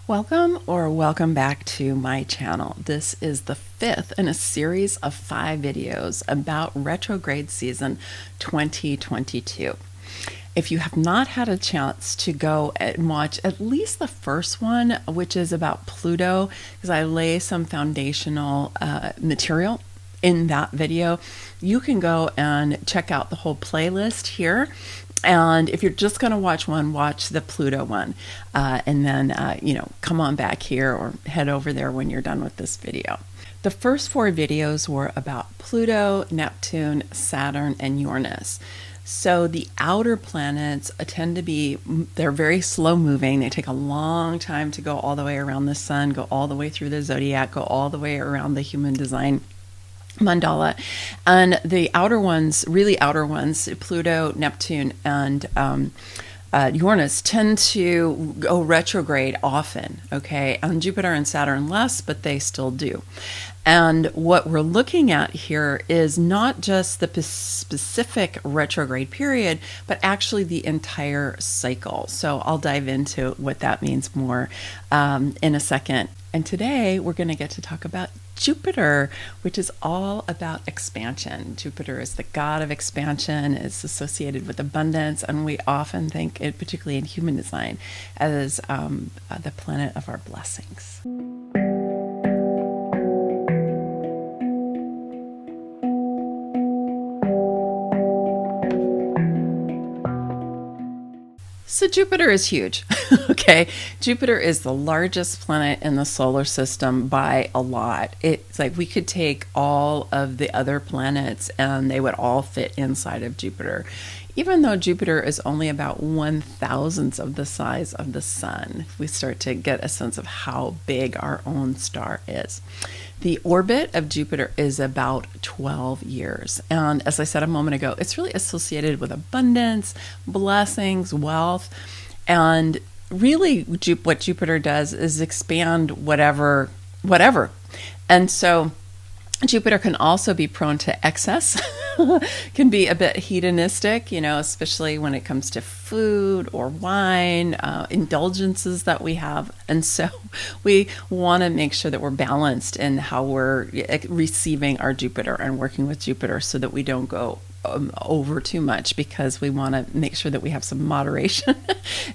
Welcome back to my channel. This is the fifth in a series of 5 videos about retrograde season 2022. If you have not had a chance to go and watch at least the first one, which is about Pluto, because I lay some foundational material in that video, you can go and check out the whole playlist here. And if you're just going to watch one, watch the Pluto one, and then, come on back here or head over there when you're done with this video. The first 4 videos were about Pluto, Neptune, Saturn, and Uranus. So the outer planets tend to be, they're very slow moving. They take a long time to go all the way around the sun, go all the way through the zodiac, go all the way around the human design mandala. And the outer ones, really outer ones, Pluto, Neptune, and Uranus, tend to go retrograde often, okay? And Jupiter and Saturn less, but they still do. And what we're looking at here is not just the specific retrograde period, but actually the entire cycle. So I'll dive into what that means more in a second. And today we're going to get to talk about Jupiter, which is all about expansion. Jupiter is the god of expansion. It's associated with abundance, and we often think it, particularly in human design, as the planet of our blessings. So Jupiter is huge, okay? Jupiter is the largest planet in the solar system by a lot. It's like we could take all of the other planets and they would all fit inside of Jupiter, even though Jupiter is only about 1/1000th of the size of the sun. We start to get a sense of how big our own star is. The orbit of Jupiter is about 12 years. And as I said a moment ago, it's really associated with abundance, blessings, wealth. And really what Jupiter does is expand whatever. And so Jupiter can also be prone to excess, can be a bit hedonistic, especially when it comes to food or wine, indulgences that we have. And so we want to make sure that we're balanced in how we're receiving our Jupiter and working with Jupiter so that we don't go over too much, because we want to make sure that we have some moderation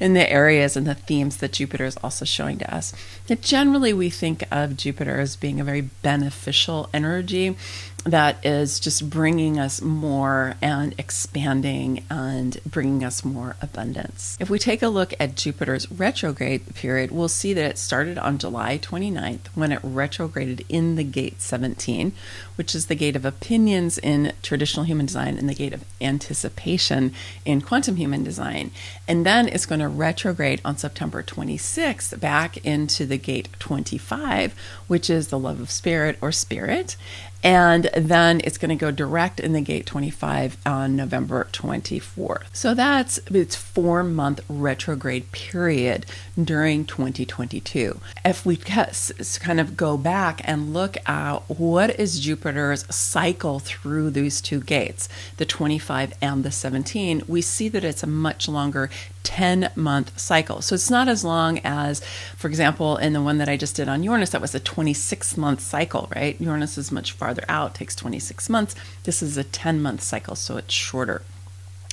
in the areas and the themes that Jupiter is also showing to us. That generally we think of Jupiter as being a very beneficial energy that is just bringing us more and expanding and bringing us more abundance. If we take a look at Jupiter's retrograde period, we'll see that it started on July 29th when it retrograded in the gate 17, which is the gate of opinions in traditional human design and the gate of anticipation in quantum human design. And then it's going to retrograde on September 26th back into the gate 25, which is the love of spirit or spirit. And then it's going to go direct in the gate 25 on November 24th. So that's its 4-month retrograde period during 2022. If we kind of go back and look at what is Jupiter's cycle through these 2 gates, the 25 and the 17, we see that it's a much longer 10-month cycle. So it's not as long as, for example, in the one that I just did on Uranus, that was a 26-month cycle, right? Uranus is much farther out, takes 26 months. This is a 10-month cycle, so it's shorter.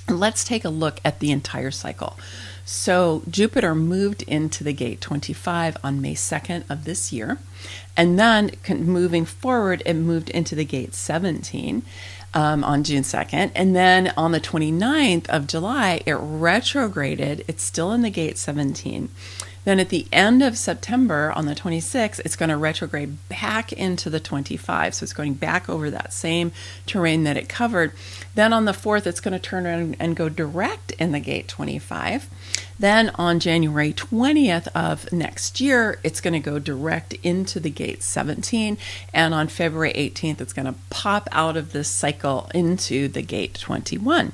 Let's take a look at the entire cycle. So Jupiter moved into the gate 25 on May 2nd of this year. And then moving forward, it moved into the gate 17 on June 2nd. And then on the 29th of July, it retrograded. It's still in the gate 17. Then at the end of September, on the 26th, it's going to retrograde back into the 25. So it's going back over that same terrain that it covered. Then on the 4th, it's going to turn around and go direct in the gate 25. Then on January 20th of next year, it's going to go direct into the gate 17. And on February 18th, it's going to pop out of this cycle into the gate 21.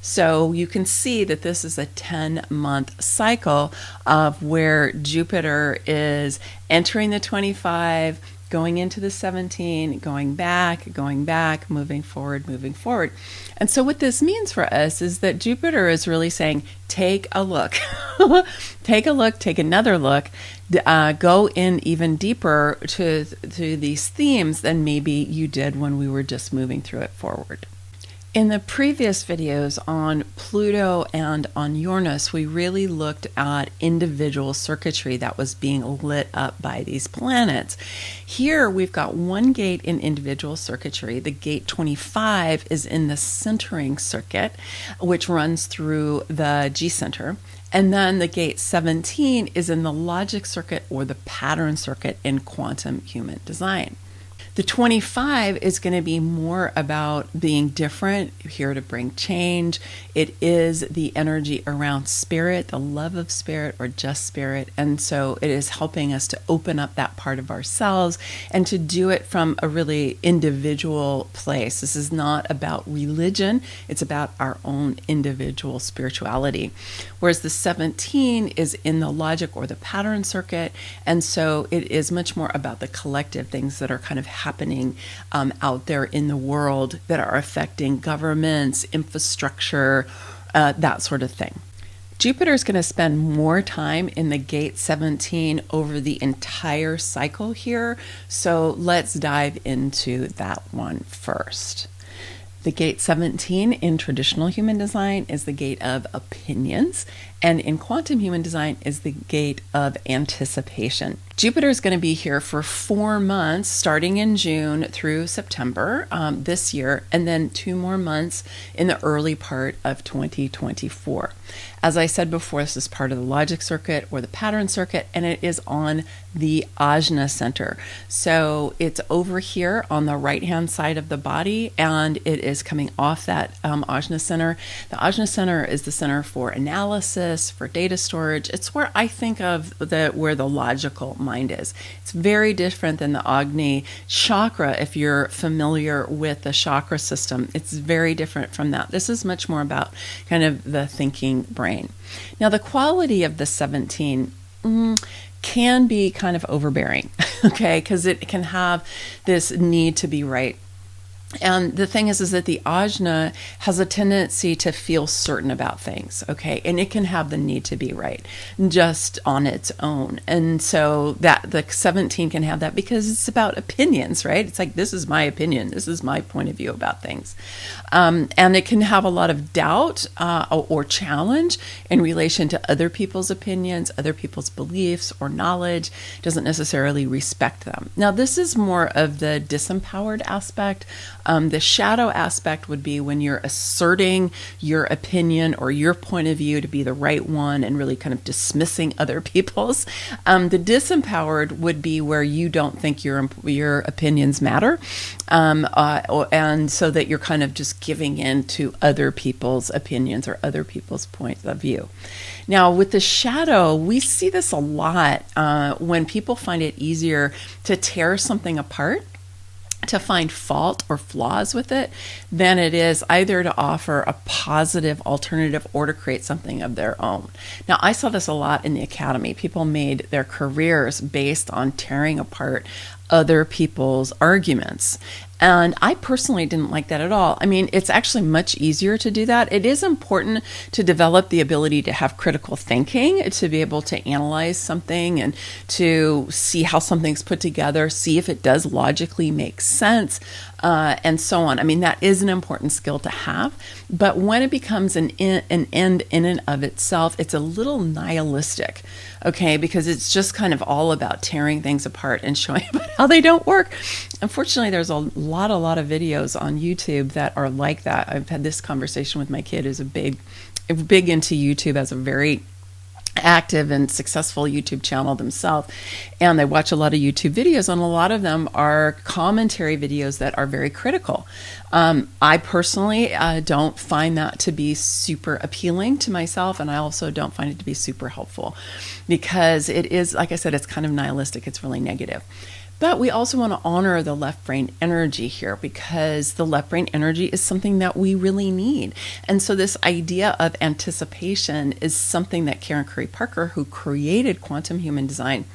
So you can see that this is a 10-month cycle of where Jupiter is entering the 25, going into the 17, going back, moving forward, moving forward. And so what this means for us is that Jupiter is really saying, take a look, take another look, go in even deeper to these themes than maybe you did when we were just moving through it forward. In the previous videos on Pluto and on Uranus, we really looked at individual circuitry that was being lit up by these planets. Here we've got one gate in individual circuitry. The gate 25 is in the centering circuit, which runs through the G center. And then the gate 17 is in the logic circuit or the pattern circuit in quantum human design. The 25 is going to be more about being different, here to bring change. It is the energy around spirit, the love of spirit or just spirit. And so it is helping us to open up that part of ourselves and to do it from a really individual place. This is not about religion. It's about our own individual spirituality. Whereas the 17 is in the logic or the pattern circuit. And so it is much more about the collective things that are kind of happening out there in the world that are affecting governments, infrastructure, that sort of thing. Jupiter is going to spend more time in the gate 17 over the entire cycle here. So let's dive into that one first. The gate 17 in traditional human design is the gate of opinions, and in quantum human design is the gate of anticipation. Jupiter is going to be here for 4 months, starting in June through September this year, and then 2 more months in the early part of 2024. As I said before, this is part of the logic circuit or the pattern circuit, and it is on the Ajna center. So it's over here on the right-hand side of the body, and it is coming off that Ajna center. The Ajna center is the center for analysis, for data storage. It's where I think of where the logical mind is. It's very different than the Agni chakra. If you're familiar with the chakra system, it's very different from that. This is much more about kind of the thinking brain. Now, the quality of the 17 can be kind of overbearing, okay, because it can have this need to be right. And the thing is that the Ajna has a tendency to feel certain about things, okay? And it can have the need to be right just on its own. And so that the 17 can have that because it's about opinions, right? It's like, this is my opinion. This is my point of view about things. And it can have a lot of doubt or challenge in relation to other people's opinions, other people's beliefs or knowledge, doesn't necessarily respect them. Now, this is more of the disempowered aspect. The shadow aspect would be when you're asserting your opinion or your point of view to be the right one and really kind of dismissing other people's. The disempowered would be where you don't think your opinions matter, and so that you're kind of just giving in to other people's opinions or other people's points of view. Now, with the shadow, we see this a lot when people find it easier to tear something apart, to find fault or flaws with it, than it is either to offer a positive alternative or to create something of their own. Now, I saw this a lot in the academy. People made their careers based on tearing apart other people's arguments. And I personally didn't like that at all. I mean, it's actually much easier to do that. It is important to develop the ability to have critical thinking, to be able to analyze something and to see how something's put together, see if it does logically make sense, and so on. I mean, that is an important skill to have. But when it becomes an end in and of itself, it's a little nihilistic, okay? Because it's just kind of all about tearing things apart and showing about how they don't work. Unfortunately, there's a lot of videos on YouTube that are like that. I've had this conversation with my kid who's big into YouTube, has a very active and successful YouTube channel themselves, and they watch a lot of YouTube videos, and a lot of them are commentary videos that are very critical. I personally don't find that to be super appealing to myself, and I also don't find it to be super helpful because it is, like I said, it's kind of nihilistic. It's really negative. But we also want to honor the left brain energy here because the left brain energy is something that we really need. And so this idea of anticipation is something that Karen Curry Parker, who created quantum human design,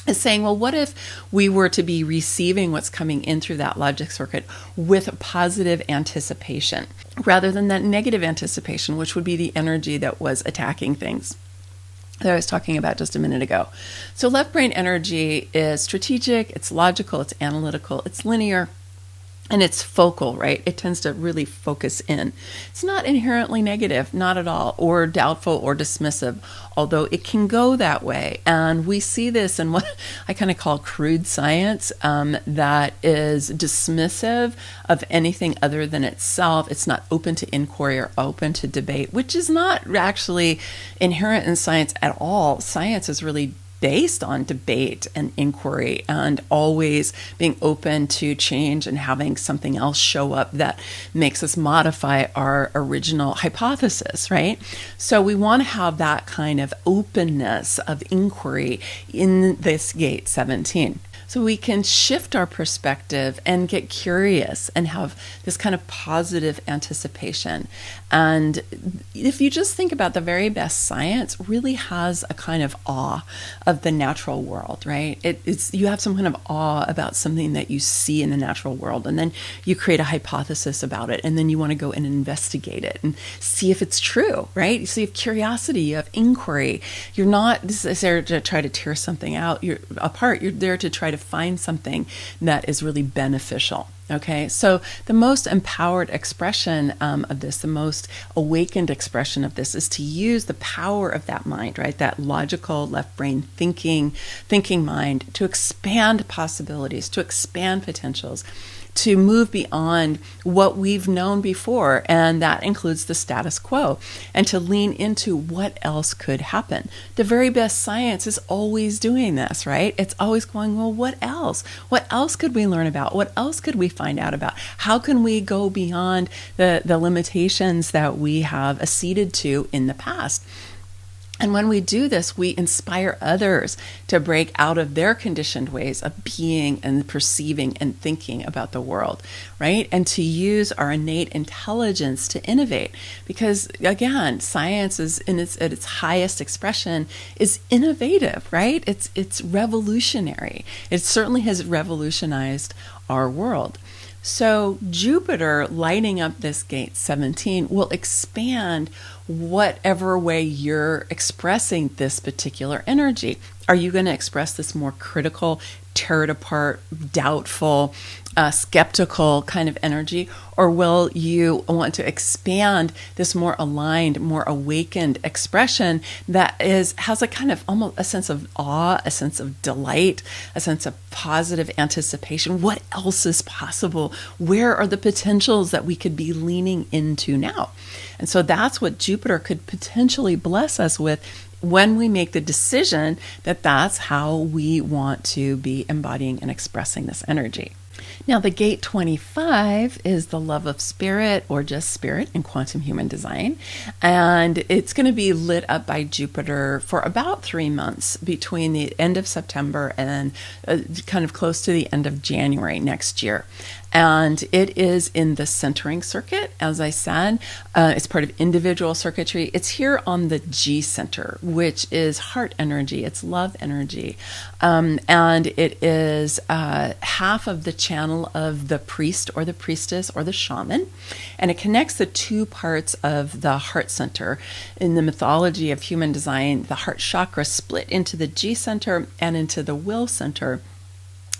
is saying, well, what if we were to be receiving what's coming in through that logic circuit with positive anticipation rather than that negative anticipation, which would be the energy that was attacking things that I was talking about just a minute ago. So left brain energy is strategic, it's logical, it's analytical, it's linear, and it's focal, right? It tends to really focus in. It's not inherently negative, not at all, or doubtful or dismissive, although it can go that way. And we see this in what I kind of call crude science, that is dismissive of anything other than itself. It's not open to inquiry or open to debate, which is not actually inherent in science at all. Science is really based on debate and inquiry and always being open to change and having something else show up that makes us modify our original hypothesis, right? So we want to have that kind of openness of inquiry in this gate 17. So we can shift our perspective and get curious and have this kind of positive anticipation. And if you just think about the very best science really has a kind of awe of the natural world, right? You have some kind of awe about something that you see in the natural world, and then you create a hypothesis about it, and then you want to go and investigate it and see if it's true, right? So you have curiosity, you have inquiry. You're not there to try to tear something out apart. You're there to try to find something that is really beneficial. Okay, so the most empowered expression of this, the most awakened expression of this, is to use the power of that mind, right? That logical left brain thinking mind to expand possibilities, to expand potentials, to move beyond what we've known before, and that includes the status quo, and to lean into what else could happen. The very best science is always doing this, right? It's always going, well, what else? What else could we learn about? What else could we find out about? How can we go beyond the limitations that we have acceded to in the past? And when we do this, we inspire others to break out of their conditioned ways of being and perceiving and thinking about the world, right? And to use our innate intelligence to innovate. Because again, science is at its highest expression is innovative, right? It's revolutionary. It certainly has revolutionized our world. So Jupiter lighting up this gate 17 will expand whatever way you're expressing this particular energy. Are you going to express this more critical, tear it apart, doubtful, skeptical kind of energy? Or will you want to expand this more aligned, more awakened expression that has a kind of almost a sense of awe, a sense of delight, a sense of positive anticipation? What else is possible? Where are the potentials that we could be leaning into now? And so that's what Jupiter could potentially bless us with when we make the decision that that's how we want to be embodying and expressing this energy. Now, the gate 25 is the love of spirit, or just spirit in quantum human design. And it's going to be lit up by Jupiter for about 3 months between the end of September and kind of close to the end of January next year. And it is in the centering circuit, as I said. It's part of individual circuitry. It's here on the G center, which is heart energy. It's love energy. And it is half of the channel of the priest or the priestess or the shaman. And it connects the two parts of the heart center. In the mythology of human design, the heart chakra split into the G center and into the will center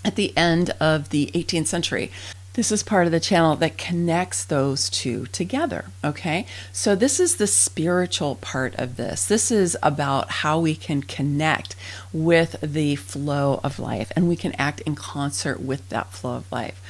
at the end of the 18th century. This is part of the channel that connects those two together, okay? So this is the spiritual part of this. This is about how we can connect with the flow of life, and we can act in concert with that flow of life.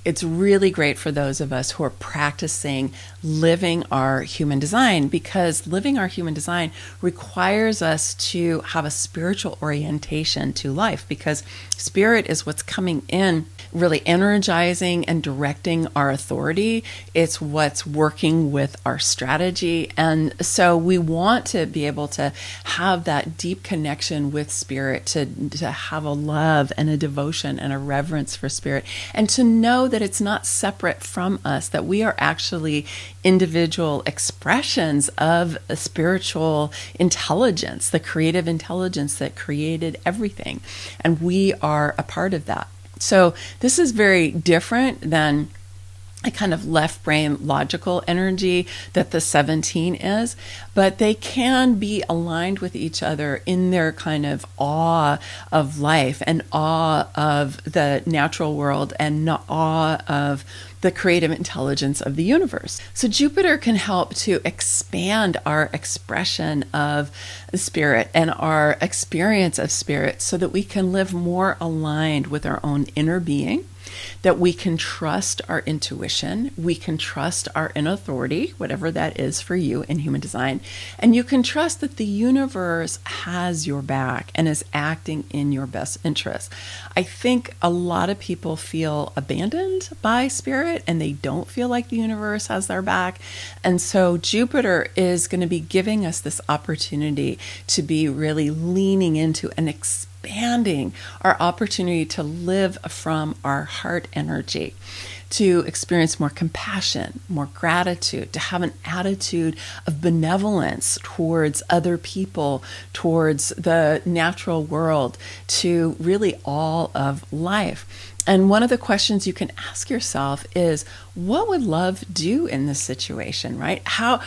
It's really great for those of us who are practicing living our human design, because living our human design requires us to have a spiritual orientation to life, because spirit is what's coming in really energizing and directing our authority. It's what's working with our strategy. And so we want to be able to have that deep connection with spirit, to have a love and a devotion and a reverence for spirit, and to know that it's not separate from us, that we are actually individual expressions of a spiritual intelligence, the creative intelligence that created everything. And we are a part of that. So this is very different than a kind of left brain logical energy that the 17 is, but they can be aligned with each other in their kind of awe of life and awe of the natural world and awe of the creative intelligence of the universe. So Jupiter can help to expand our expression of spirit and our experience of spirit so that we can live more aligned with our own inner being, that we can trust our intuition, we can trust our inner authority, whatever that is for you in human design, and you can trust that the universe has your back and is acting in your best interest. I think a lot of people feel abandoned by spirit and they don't feel like the universe has their back. And so Jupiter is going to be giving us this opportunity to be really leaning into and expanding our opportunity to live from our heart energy, to experience more compassion, more gratitude, to have an attitude of benevolence towards other people, towards the natural world, to really all of life. And one of the questions you can ask yourself is, what would love do in this situation, right? How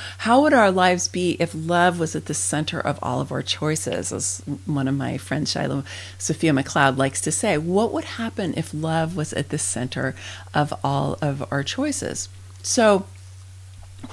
would our lives be if love was at the center of all of our choices? As one of my friends, Shiloh Sophia McLeod, likes to say, what would happen if love was at the center of all of our choices? So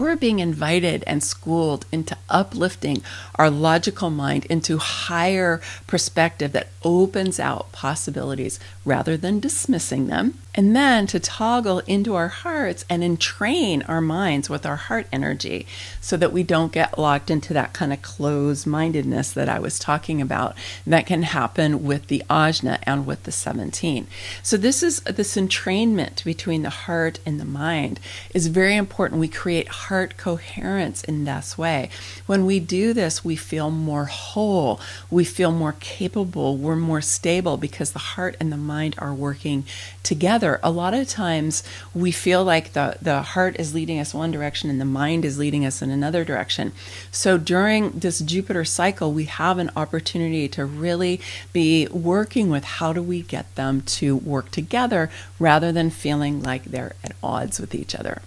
we're being invited and schooled into uplifting our logical mind into higher perspective that opens out possibilities rather than dismissing them, and then to toggle into our hearts and entrain our minds with our heart energy so that we don't get locked into that kind of closed-mindedness that I was talking about that can happen with the Ajna and with the 17. So this entrainment between the heart and the mind is very important. We create heart coherence in this way. When we do this, we feel more whole, we feel more capable, we're more stable because the heart and the mind are working together. A lot of times we feel like the heart is leading us one direction and the mind is leading us in another direction. So during this Jupiter cycle, we have an opportunity to really be working with how do we get them to work together rather than feeling like they're at odds with each other.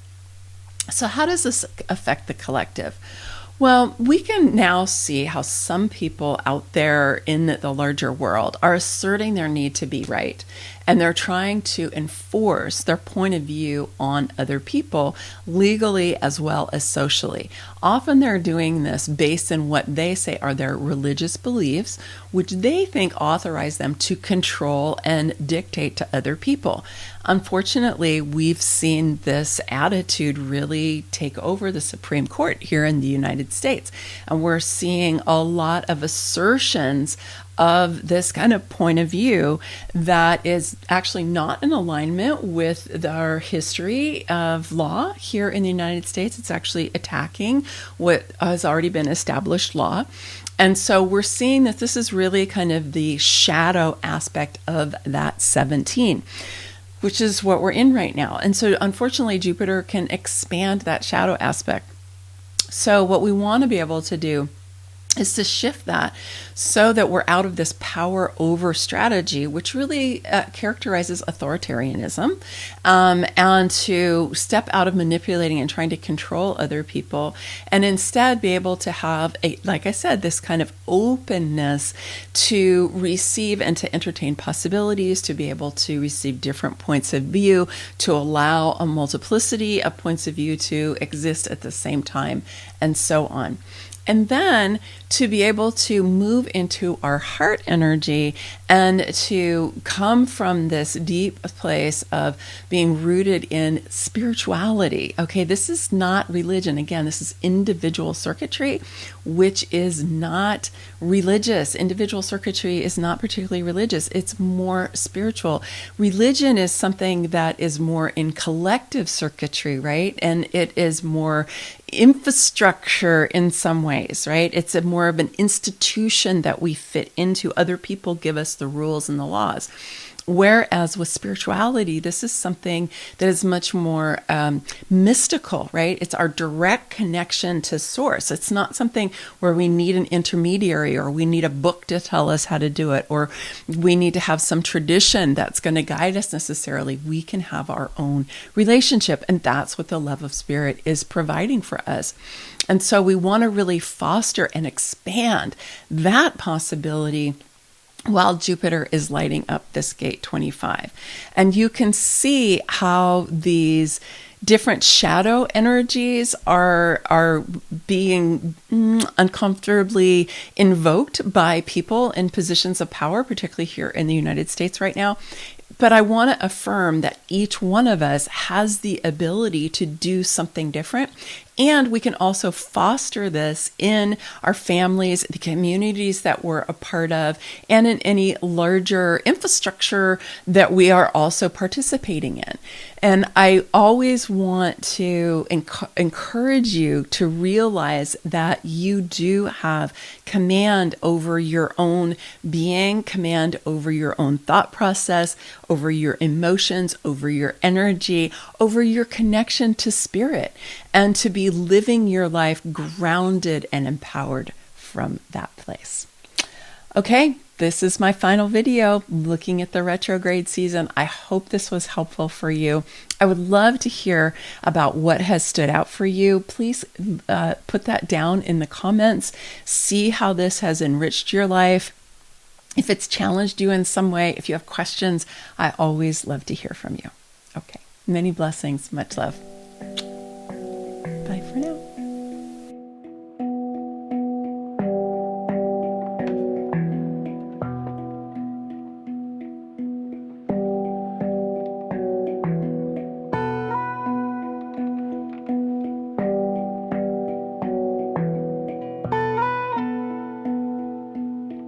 So how does this affect the collective? Well, we can now see how some people out there in the larger world are asserting their need to be right, and they're trying to enforce their point of view on other people legally as well as socially. Often they're doing this based on what they say are their religious beliefs, which they think authorize them to control and dictate to other people. Unfortunately, we've seen this attitude really take over the Supreme Court here in the United States, and we're seeing a lot of assertions of this kind of point of view that is actually not in alignment with our history of law here in the United States. It's actually attacking what has already been established law. And so we're seeing that this is really kind of the shadow aspect of that 17, which is what we're in right now. And so unfortunately, Jupiter can expand that shadow aspect. So what we want to be able to do is to shift that so that we're out of this power over strategy, which really characterizes authoritarianism, and to step out of manipulating and trying to control other people, and instead be able to have, like I said, this kind of openness to receive and to entertain possibilities, to be able to receive different points of view, to allow a multiplicity of points of view to exist at the same time, and so on. And then to be able to move into our heart energy and to come from this deep place of being rooted in spirituality. Okay, this is not religion. Again, this is individual circuitry, which is not religious. Individual circuitry is not particularly religious. It's more spiritual. Religion is something that is more in collective circuitry, right? And it is more infrastructure in some ways, right? It's a more of an institution that we fit into. Other people give us the rules and the laws. Whereas with spirituality, this is something that is much more mystical, right? It's our direct connection to source. It's not something where we need an intermediary or we need a book to tell us how to do it, or we need to have some tradition that's going to guide us necessarily. We can have our own relationship, and that's what the love of spirit is providing for us. And so we want to really foster and expand that possibility while Jupiter is lighting up this gate 25. And you can see how these different shadow energies are being uncomfortably invoked by people in positions of power, particularly here in the United States right now. But I want to affirm that each one of us has the ability to do something different. And we can also foster this in our families, the communities that we're a part of, and in any larger infrastructure that we are also participating in. And I always want to encourage you to realize that you do have command over your own being, command over your own thought process, over your emotions, over your energy, over your connection to spirit, and to be living your life grounded and empowered from that place. Okay, this is my final video looking at the retrograde season. I hope this was helpful for you. I would love to hear about what has stood out for you. Please put that down in the comments. See how this has enriched your life. If it's challenged you in some way, if you have questions, I always love to hear from you. Okay, many blessings, much love. Bye for now.